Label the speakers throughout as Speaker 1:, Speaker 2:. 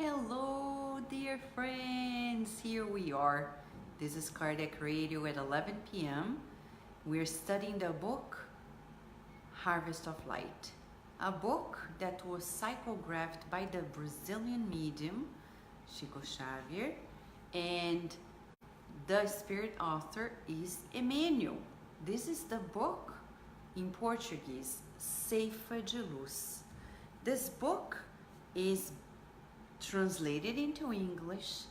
Speaker 1: Hello, dear friends. Here we are. This is Cardiac Radio at 11 p.m. We're studying the book Harvest of Light, a book that was psychographed by the Brazilian medium Chico Xavier, and the spirit author is Emmanuel. This is the book in Portuguese, Ceifa de Luz. This book is translated into English,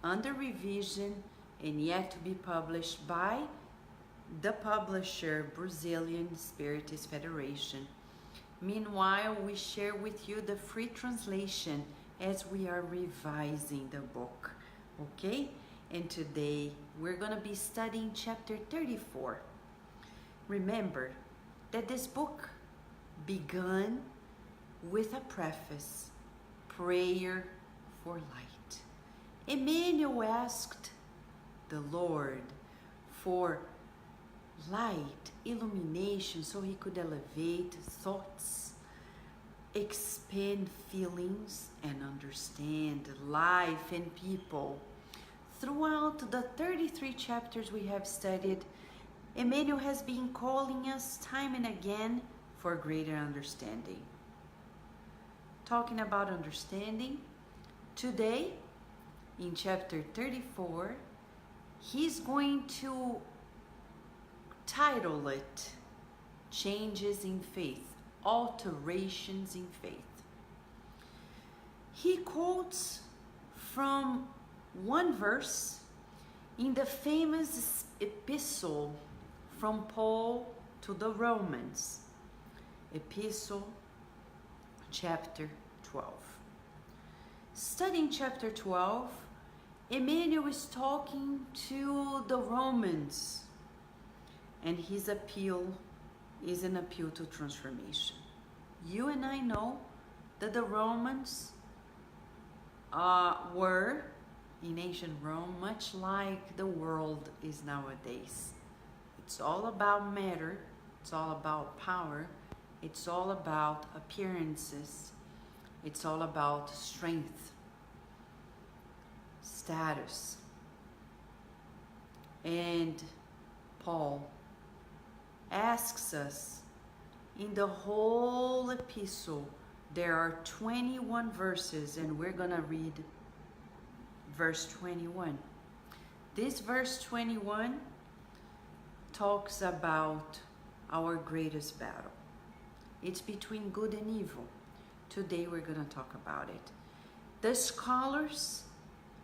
Speaker 1: under revision, and yet to be published by the publisher Brazilian Spiritist Federation. Meanwhile, we share with you the free translation as we are revising the book, okay? And today we're going to be studying chapter 34. Remember that this book began with a preface, prayer for light. Emmanuel asked the Lord for light, illumination, so he could elevate thoughts, expand feelings, and understand life and people. Throughout the 33 chapters we have studied, Emmanuel has been calling us time and again for greater understanding. Talking about understanding, today in chapter 34, he's going to title it Changes in Faith, Alterations in Faith. He quotes from one verse in the famous epistle from Paul to the Romans, epistle chapter 12. Studying chapter 12, Emmanuel is talking to the Romans, and his appeal is an appeal to transformation. You and I know that the Romans were, in ancient Rome, much like the world is nowadays. It's all about matter, it's all about power, it's all about appearances, it's all about strength, status. And Paul asks us, in the whole epistle, there are 21 verses, and we're going to read verse 21. This verse 21 talks about our greatest battle. It's between good and evil. Today we're going to talk about it. The scholars,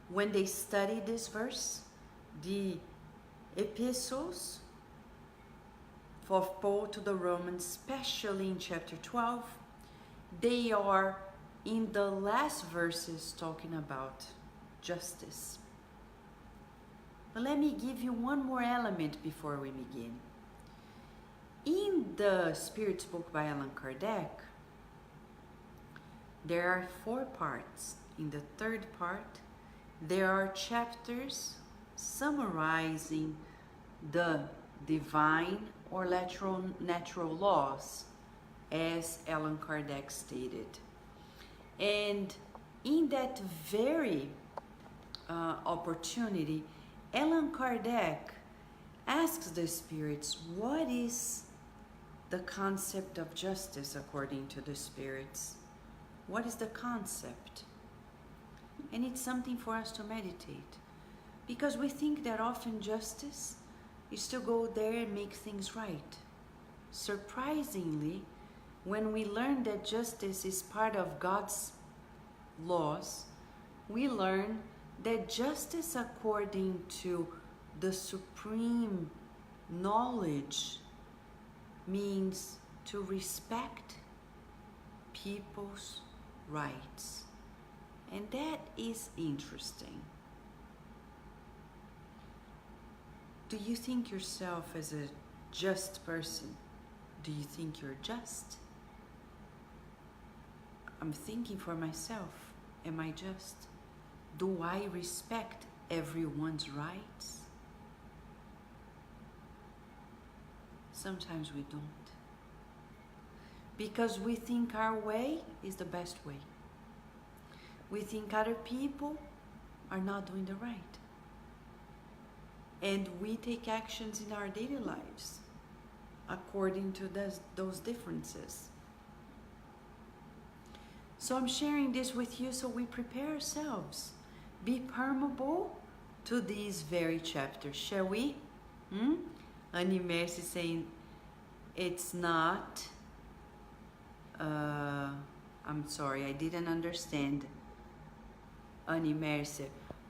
Speaker 1: when they study this verse, the epistles of Paul to the Romans, especially in chapter 12, they are in the last verses talking about justice. But let me give you one more element before we begin. In the Spirit's book by Allan Kardec, there are 4 parts. In the 3rd part, there are chapters summarizing the divine or natural laws, as Allan Kardec stated. And in that very opportunity, Allan Kardec asks the spirits, what is the concept of justice according to the spirits? What is the concept? And it's something for us to meditate, because we think that often justice is to go there and make things right. Surprisingly, when we learn that justice is part of God's laws, we learn that justice according to the supreme knowledge means to respect people's rights. And that is interesting. Do you think yourself as a just person? Do you think you're just? I'm thinking for myself, am I just? Do I respect everyone's rights? Sometimes we don't. Because we think our way is the best way. we think other people are not doing the right. And we take actions in our daily lives according to those differences. So I'm sharing this with you so we prepare ourselves. Be permeable to these very chapters, shall we? Annie Mercy saying, it's not, I'm sorry, I didn't understand, Annie Mercy.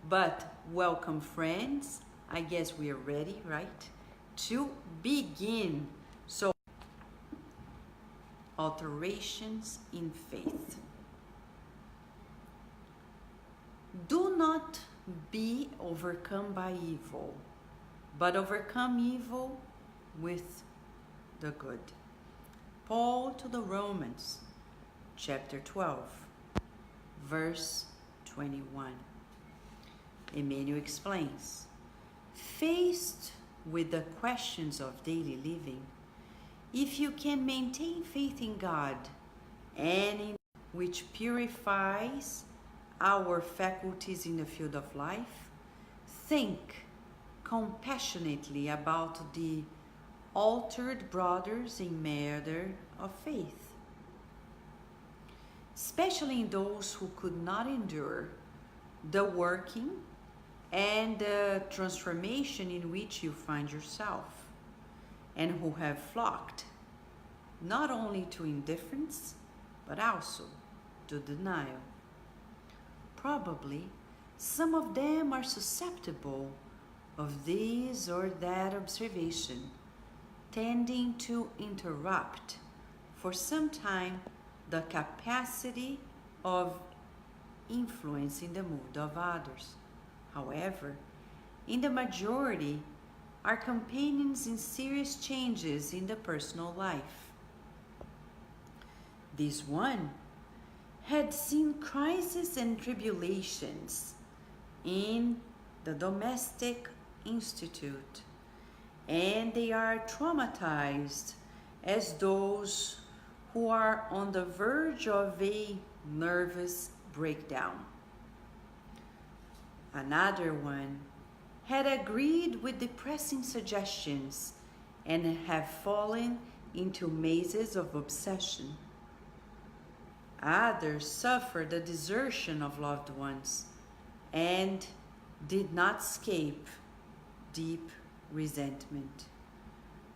Speaker 1: But welcome, friends. I guess we are ready, right? To begin. So, alterations in faith. Do not be overcome by evil, but overcome evil with the good. Paul to the Romans, chapter 12, verse 21. Emmanuel explains, faced with the questions of daily living, if you can maintain faith in God and in which purifies our faculties in the field of life, think compassionately about the altered brothers in matter of faith, especially in those who could not endure the working and the transformation in which you find yourself, and who have flocked not only to indifference but also to denial. Probably some of them are susceptible of this or that observation, tending to interrupt for some time the capacity of influencing the mood of others. However, in the majority, are companions in serious changes in the personal life. This one had seen crises and tribulations in the domestic institute, and they are traumatized as those who are on the verge of a nervous breakdown. Another one had agreed with depressing suggestions and have fallen into mazes of obsession. Others suffered the desertion of loved ones and did not escape deep resentment.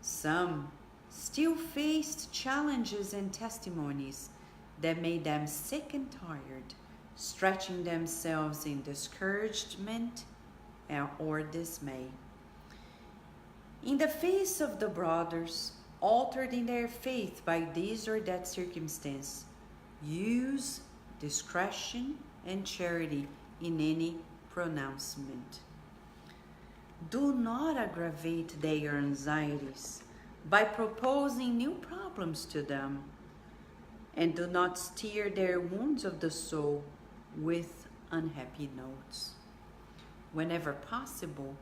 Speaker 1: Some still faced challenges and testimonies that made them sick and tired, stretching themselves in discouragement or dismay. In the face of the brothers, altered in their faith by this or that circumstance, use discretion and charity in any pronouncement. Do not aggravate their anxieties by proposing new problems to them, and do not stir their wounds of the soul with unhappy notes. Whenever possible,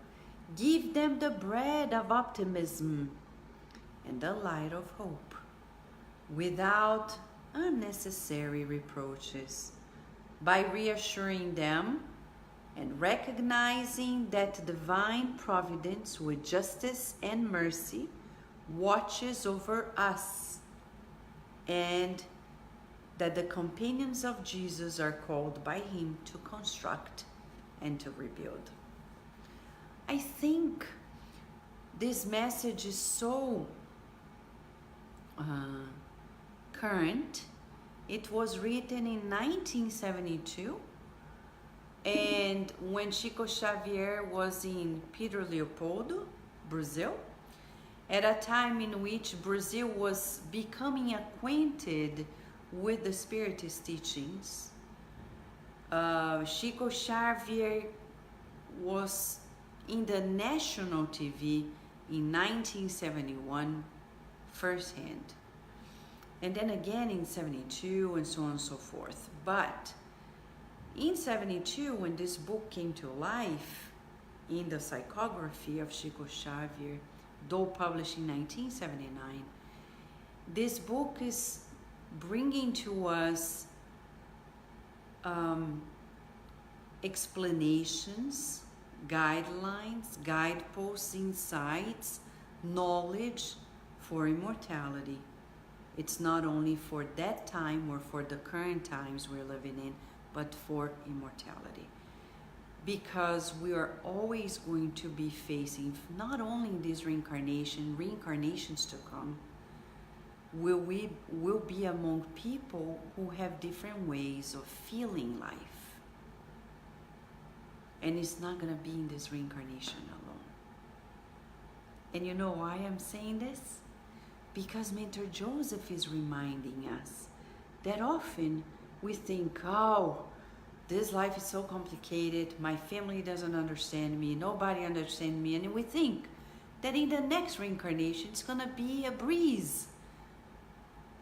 Speaker 1: give them the bread of optimism and the light of hope, without unnecessary reproaches, by reassuring them and recognizing that divine providence with justice and mercy watches over us, and that the companions of Jesus are called by him to construct and to rebuild. I think this message is so current. It was written in 1972, and when Chico Xavier was in Pedro Leopoldo, Brazil, at a time in which Brazil was becoming acquainted with the Spiritist teachings. Chico Xavier was in the national TV in 1971 firsthand, and then again in 72, and so on and so forth. But in 72, when this book came to life in the psychography of Chico Xavier, though published in 1979, this book is bringing to us um, explanations, guidelines, guideposts, insights, knowledge for immortality. It's not only for that time or for the current times we're living in, but for immortality. Because we are always going to be facing, not only this reincarnation, reincarnations to come, will be among people who have different ways of feeling life. And it's not going to be in this reincarnation alone. And you know why I'm saying this? Because Mentor Joseph is reminding us that often we think, oh, this life is so complicated, my family doesn't understand me, nobody understands me, and we think that in the next reincarnation it's going to be a breeze.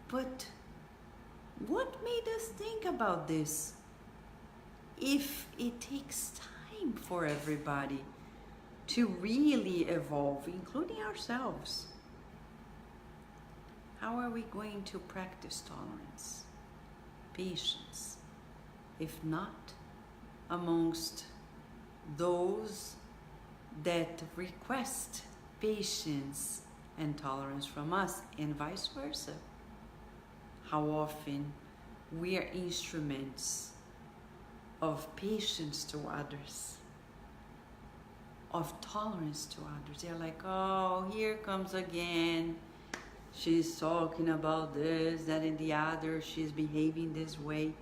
Speaker 1: But what made us think about this? If it takes time for everybody to really evolve, including ourselves, how are we going to practice tolerance, patience, if not amongst those that request patience and tolerance from us, and vice versa? How often we are instruments of patience to others, of tolerance to others. They're like, oh, here comes again. She's talking about this, that, and the other. She's behaving this way.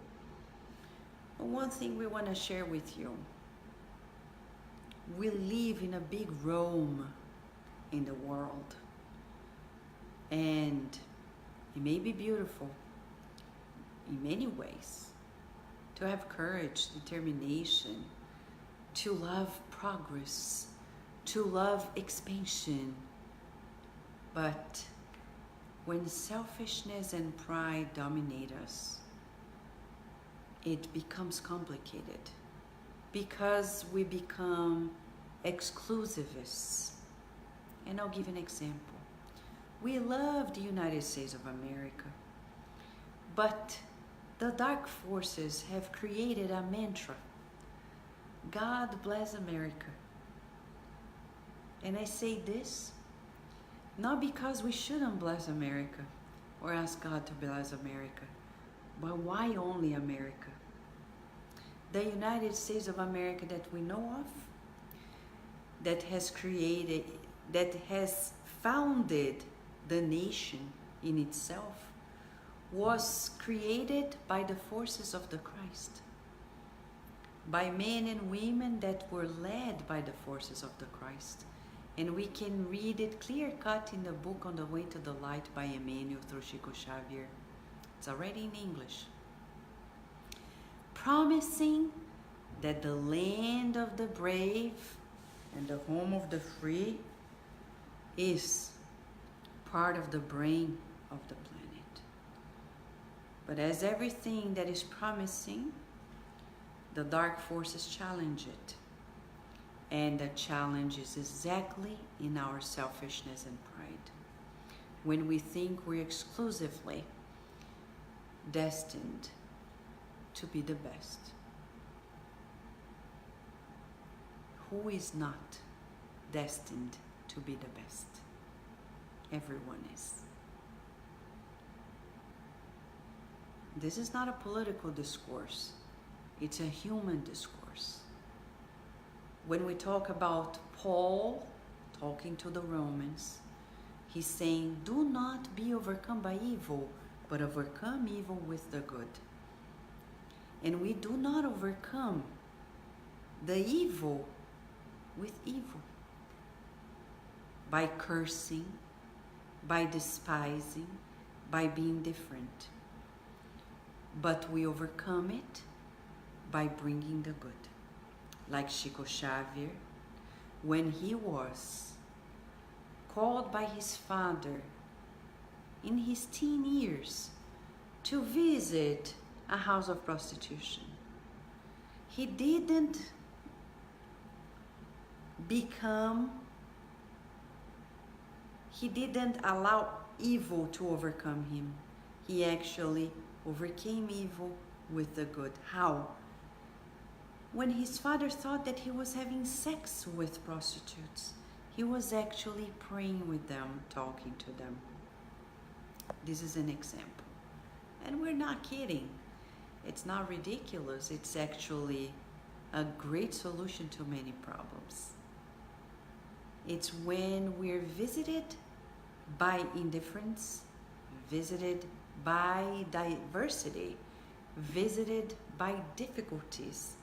Speaker 1: But one thing we want to share with you. We live in a big Rome in the world. And it may be beautiful in many ways. To have courage, determination, to love progress, to love expansion. But when selfishness and pride dominate us, it becomes complicated because we become exclusivists. And I'll give an example. We love the United States of America, but the dark forces have created a mantra: God bless America. And I say this not because we shouldn't bless America or ask God to bless America, but why only America? The United States of America that we know of, that has created, that has founded the nation in itself, was created by the forces of the Christ, by men and women that were led by the forces of the Christ. And we can read it clear cut in the book On the Way to the Light by Emmanuel through Chico Xavier. It's already in English. Promising that the land of the brave and the home of the free is part of the brain of the planet. But as everything that is promising, the dark forces challenge it. And the challenge is exactly in our selfishness and pride. When we think we're exclusively destined to be the best. Who is not destined to be the best? Everyone is. This is not a political discourse. It's a human discourse. When we talk about Paul talking to the Romans, he's saying, do not be overcome by evil, but overcome evil with the good. And we do not overcome the evil with evil. By cursing, by despising, by being different. But we overcome it by bringing the good. Like Chico Xavier, when he was called by his father in his teen years to visit a house of prostitution. He didn't allow evil to overcome him. He actually overcame evil with the good. How? When his father thought that he was having sex with prostitutes, he was actually praying with them, talking to them. This is an example. And we're not kidding. It's not ridiculous. It's actually a great solution to many problems. It's when we're visited by indifference, visited by diversity, visited by difficulties,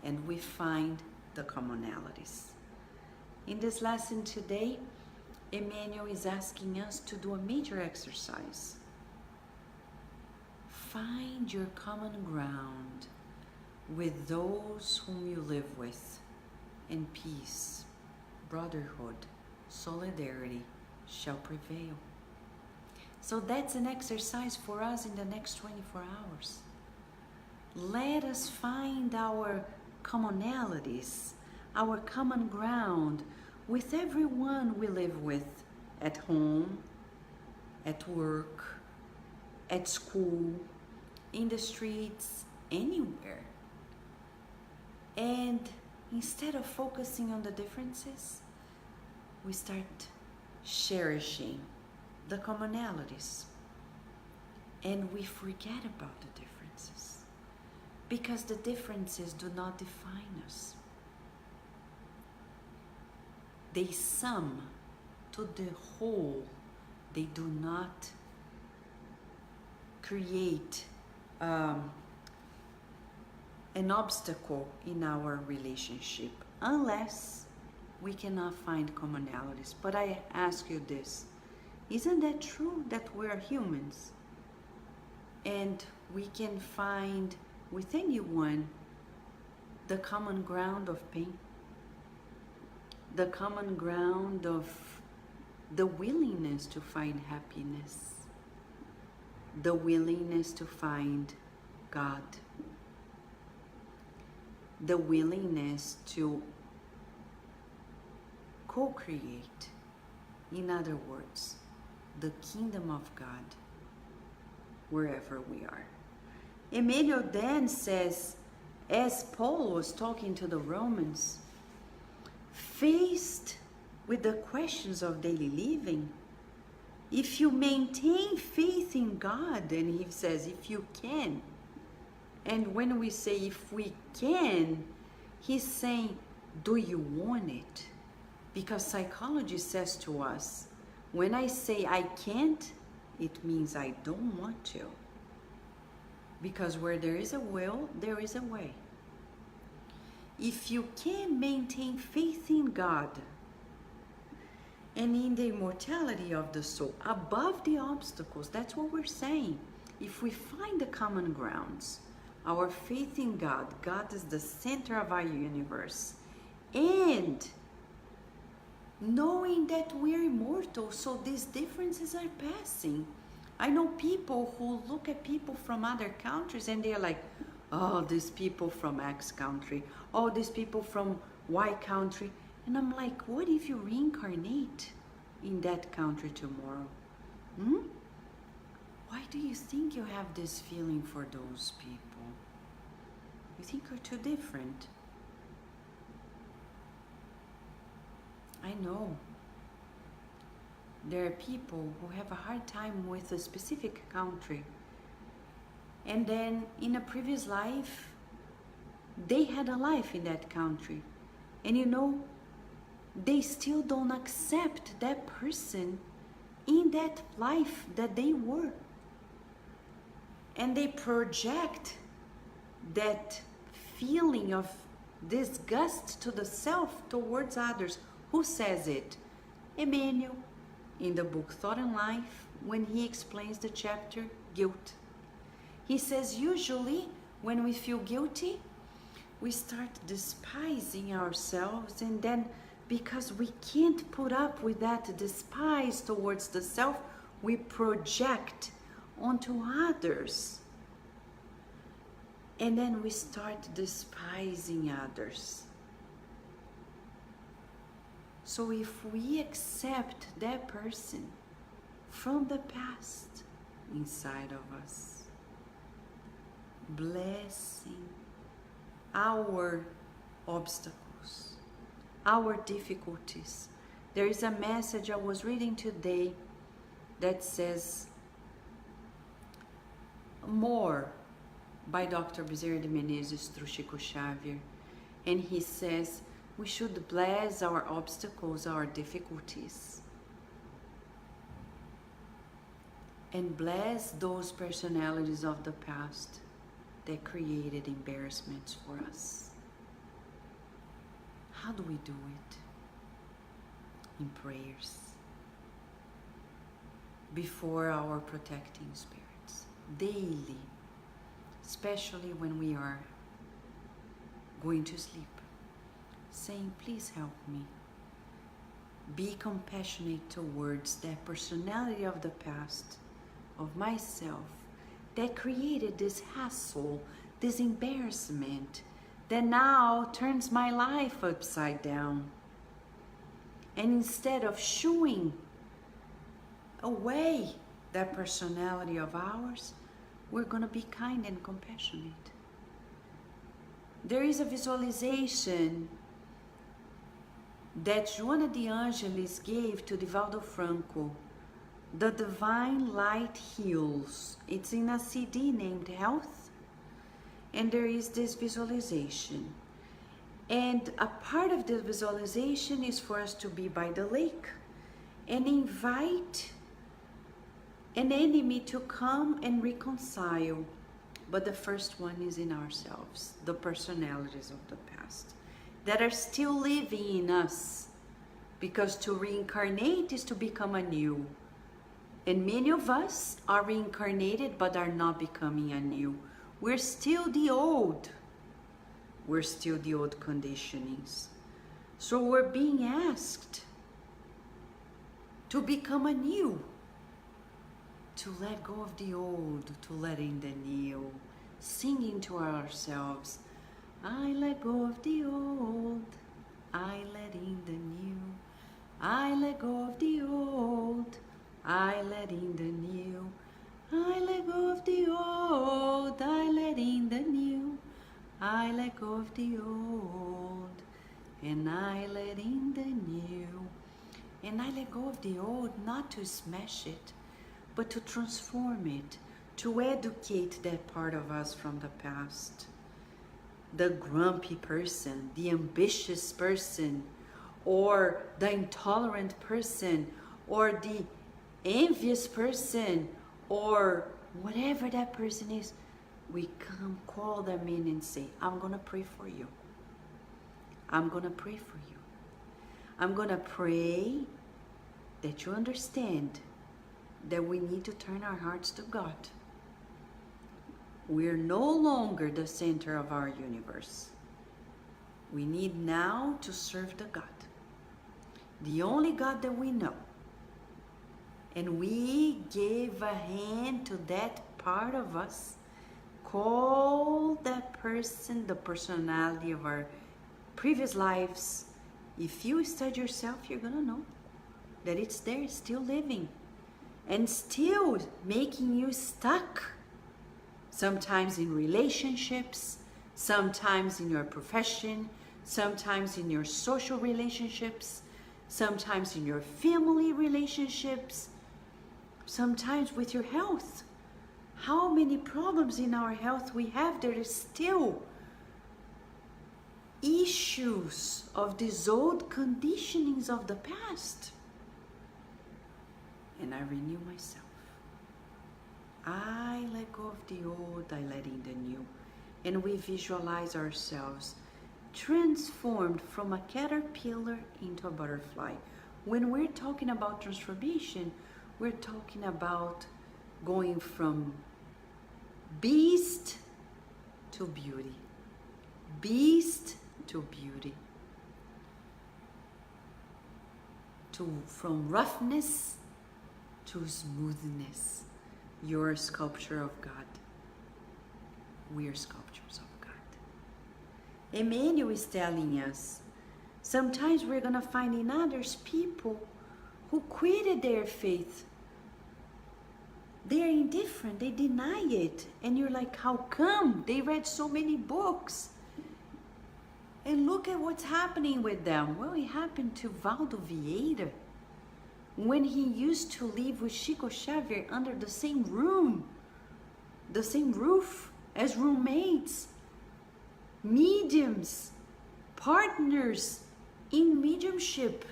Speaker 1: and we find the commonalities. In this lesson today, Emmanuel is asking us to do a major exercise. Find your common ground with those whom you live with, and peace, brotherhood, solidarity shall prevail. So that's an exercise for us in the next 24 hours. Let us find our commonalities, our common ground with everyone we live with at home, at work, at school, in the streets, anywhere. And instead of focusing on the differences, we start cherishing the commonalities. And we forget about the differences, because the differences do not define us. They sum to the whole. They do not create an obstacle in our relationship unless we cannot find commonalities. But I ask you this, isn't that true that we are humans and we can find with anyone the common ground of pain, the common ground of the willingness to find happiness, the willingness to find God, the willingness to co-create, in other words, the kingdom of God wherever we are. Emmanuel then says, as Paul was talking to the Romans, faced with the questions of daily living, if you maintain faith in God, and he says if you can, and when we say if we can, he's saying, do you want it? Because psychology says to us, when I say I can't, it means I don't want to. Because where there is a will, there is a way. If you can maintain faith in God and in the immortality of the soul above the obstacles, that's what we're saying. If we find the common grounds, our faith in God, God is the center of our universe, and knowing that we're immortal, so these differences are passing. I know people who look at people from other countries and they're like, oh, these people from X country, oh, these people from Y country. And I'm like, what if you reincarnate in that country tomorrow? Why do you think you have this feeling for those people? You think you're too different. I know. There are people who have a hard time with a specific country, and then in a previous life they had a life in that country, and you know, they still don't accept that person in that life that they were, and they project that feeling of disgust to the self towards others. Who says it? Emmanuel, in the book Thought and Life, when he explains the chapter Guilt. He says usually when we feel guilty, we start despising ourselves, and then because we can't put up with that despise towards the self, we project onto others. And then we start despising others. So if we accept that person from the past inside of us, blessing our obstacles, our difficulties. There is a message I was reading today that says more by Dr. Bezerra de Menezes through Chico Xavier. And he says we should bless our obstacles, our difficulties, and bless those personalities of the past that created embarrassments for us. How do we do it? In prayers, before our protecting spirits, daily, especially when we are going to sleep, saying, please help me. Be compassionate towards that personality of the past, of myself, that created this hassle, this embarrassment, that now turns my life upside down. And instead of shooing away that personality of ours, we're going to be kind and compassionate. There is a visualization that Joana de Angelis gave to Divaldo Franco. The Divine Light Heals. It's in a CD named Health, and there is this visualization. And a part of the visualization is for us to be by the lake and invite an enemy to come and reconcile. But the first one is in ourselves, the personalities of the past that are still living in us, because to reincarnate is to become anew. And many of us are reincarnated but are not becoming anew. We're still the old. We're still the old conditionings. So we're being asked to become anew, to let go of the old, to let in the new, singing to ourselves, I let go of the old, I let in the new, I let go of the old, I let in the new, I let go of the old, I let in the new, I let go of the old, and I let in the new. And I let go of the old, not to smash it, but to transform it, to educate that part of us from the past. The grumpy person, the ambitious person, or the intolerant person, or the envious person, or whatever that person is, we come call them in and say, I'm going to pray for you. I'm going to pray for you. I'm going to pray that you understand that we need to turn our hearts to God. We're no longer the center of our universe. We need now to serve the God, the only God that we know. And we give a hand to that part of us. Call that person the personality of our previous lives. If you study yourself, you're going to know that it's there, still living, and still making you stuck. Sometimes in relationships, sometimes in your profession, sometimes in your social relationships, sometimes in your family relationships, sometimes with your health. How many problems in our health we have, there is still issues of these old conditionings of the past. And I renew myself. I let go of the old, I let in the new. And we visualize ourselves transformed from a caterpillar into a butterfly. When we're talking about transformation, we're talking about going from beast to beauty. Beast to beauty. From roughness to smoothness. You're a sculpture of God. We are sculptures of God. Emmanuel is telling us, sometimes we're going to find in others people who quitted their faith They are indifferent, they deny it. And you're like, how come? They read so many books. And look at what's happening with them. Well, it happened to Valdo Vieira when he used to live with Chico Xavier under the same room, the same roof, as roommates, mediums, partners in mediumship.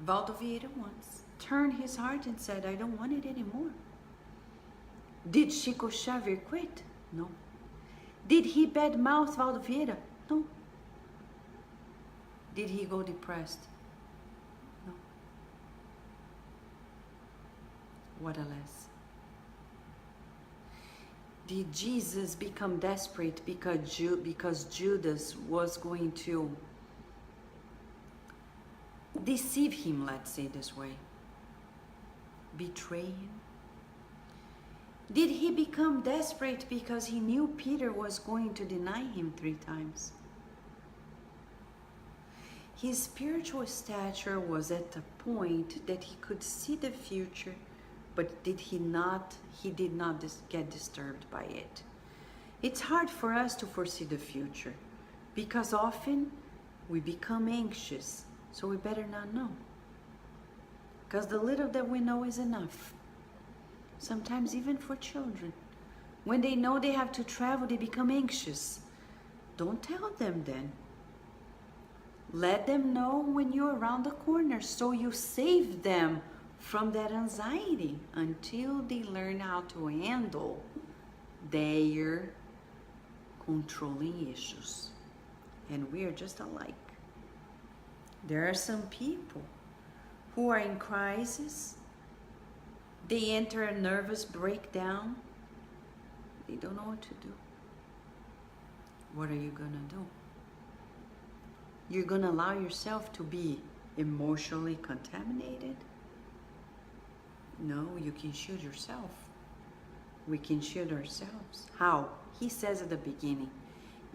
Speaker 1: Valdo Vieira once turned his heart and said, I don't want it anymore. Did Chico Xavier quit? No. Did he badmouth Valdo Vieira? No. Did he go depressed? No. What a lesson. Did Jesus become desperate because Judas was going to deceive him, let's say this way? Betray him? Did he become desperate because he knew Peter was going to deny him 3 times? His spiritual stature was at the point that he could see the future, but he did not get disturbed by it. It's hard for us to foresee the future because often we become anxious, so we better not know. Because the little that we know is enough. Sometimes even for children. When they know they have to travel, they become anxious. Don't tell them then. Let them know when you're around the corner so you save them from that anxiety until they learn how to handle their controlling issues. And we are just alike. There are some people who are in crisis. They enter a nervous breakdown. They don't know what to do. What are you gonna do? You're gonna allow yourself to be emotionally contaminated? No, you can shield yourself. We can shield ourselves. How? He says at the beginning,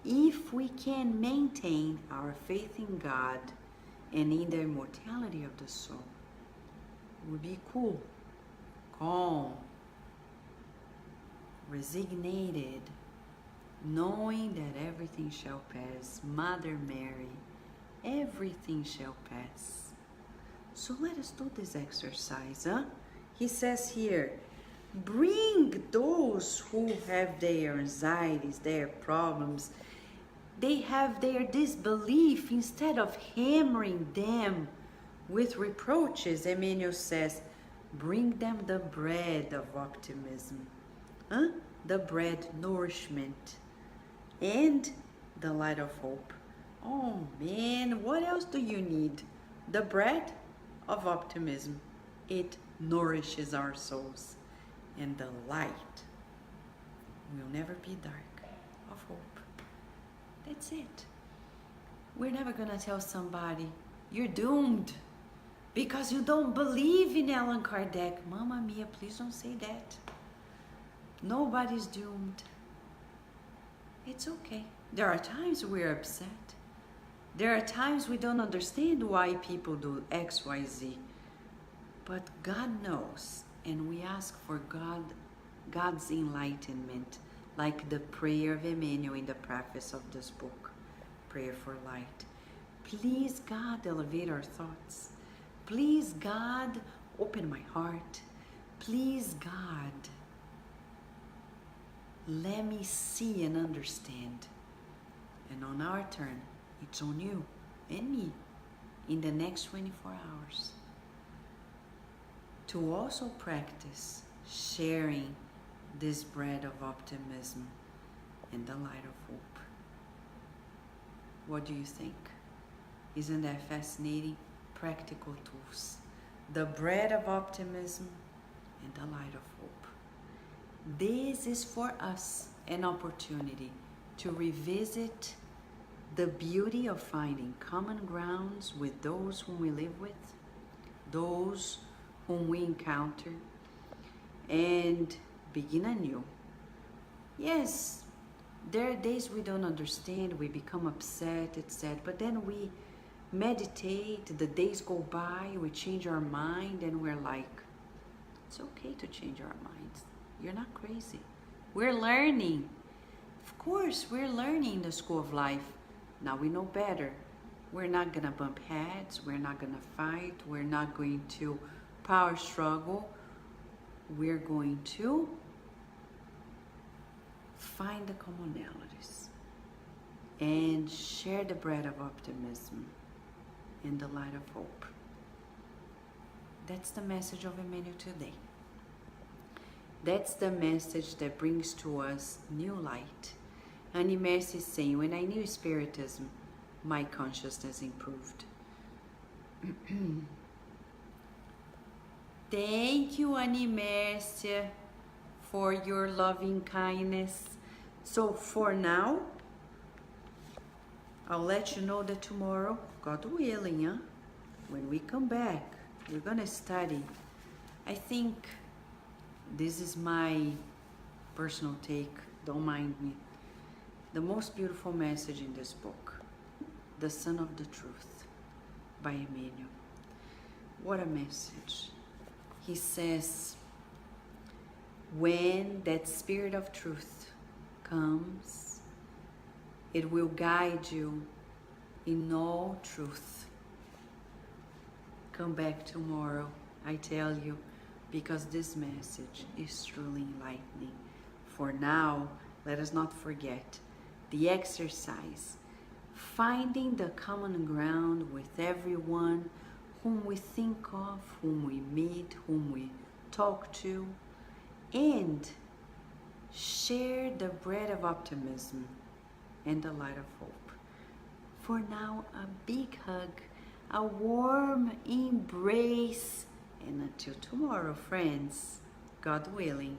Speaker 1: if we can maintain our faith in God and in the immortality of the soul, we'll be cool, calm, resignated, knowing that everything shall pass. Mother Mary, everything shall pass. So let us do this exercise, huh? He says here, bring those who have their anxieties, their problems, they have their disbelief, instead of hammering them with reproaches, Emmanuel says, bring them the bread of optimism, the bread, nourishment, and the light of hope. Oh man, what else do you need? The bread of optimism. It nourishes our souls. And the light will never be dark, of hope. That's it. We're never gonna tell somebody, you're doomed because you don't believe in Allan Kardec. Mamma mia, please don't say that. Nobody's doomed. It's okay. There are times we're upset. There are times we don't understand why people do X, Y, Z. But God knows, and we ask for God's enlightenment, like the prayer of Emmanuel in the preface of this book, Prayer for Light. Please, God, elevate our thoughts. Please, God, open my heart. Please, God, let me see and understand. And on our turn, it's on you and me in the next 24 hours to also practice sharing this bread of optimism and the light of hope. What do you think? Isn't that fascinating? Practical tools. The bread of optimism and the light of hope. This is for us an opportunity to revisit the beauty of finding common grounds with those whom we live with, those whom we encounter, and begin anew. Yes, there are days we don't understand, we become upset, etc. But then we meditate, the days go by, we change our mind, and we're like, It's okay to change our minds. You're not crazy. We're learning. Of course, we're learning the school of life. Now we know better. We're not gonna bump heads. We're not gonna fight. We're not going to power struggle. We're going to find the commonalities and share the bread of optimism and the light of hope. That's the message of Emmanuel today. That's the message that brings to us new light. Annie Mercy is saying, when I knew Spiritism, my consciousness improved. Thank you, Annie Mercy, for your loving kindness. So for now, I'll let you know that tomorrow, God willing, when we come back, we're gonna study. I think this is my personal take, don't mind me. The most beautiful message in this book, The Son of the Truth by Emmanuel. What a message. He says, when that spirit of truth comes, it will guide you in all truth. Come back tomorrow, I tell you, because this message is truly enlightening. For now, let us not forget the exercise, finding the common ground with everyone whom we think of, whom we meet, whom we talk to, and share the bread of optimism and the light of hope. For now, a big hug, a warm embrace, and until tomorrow, friends, God willing.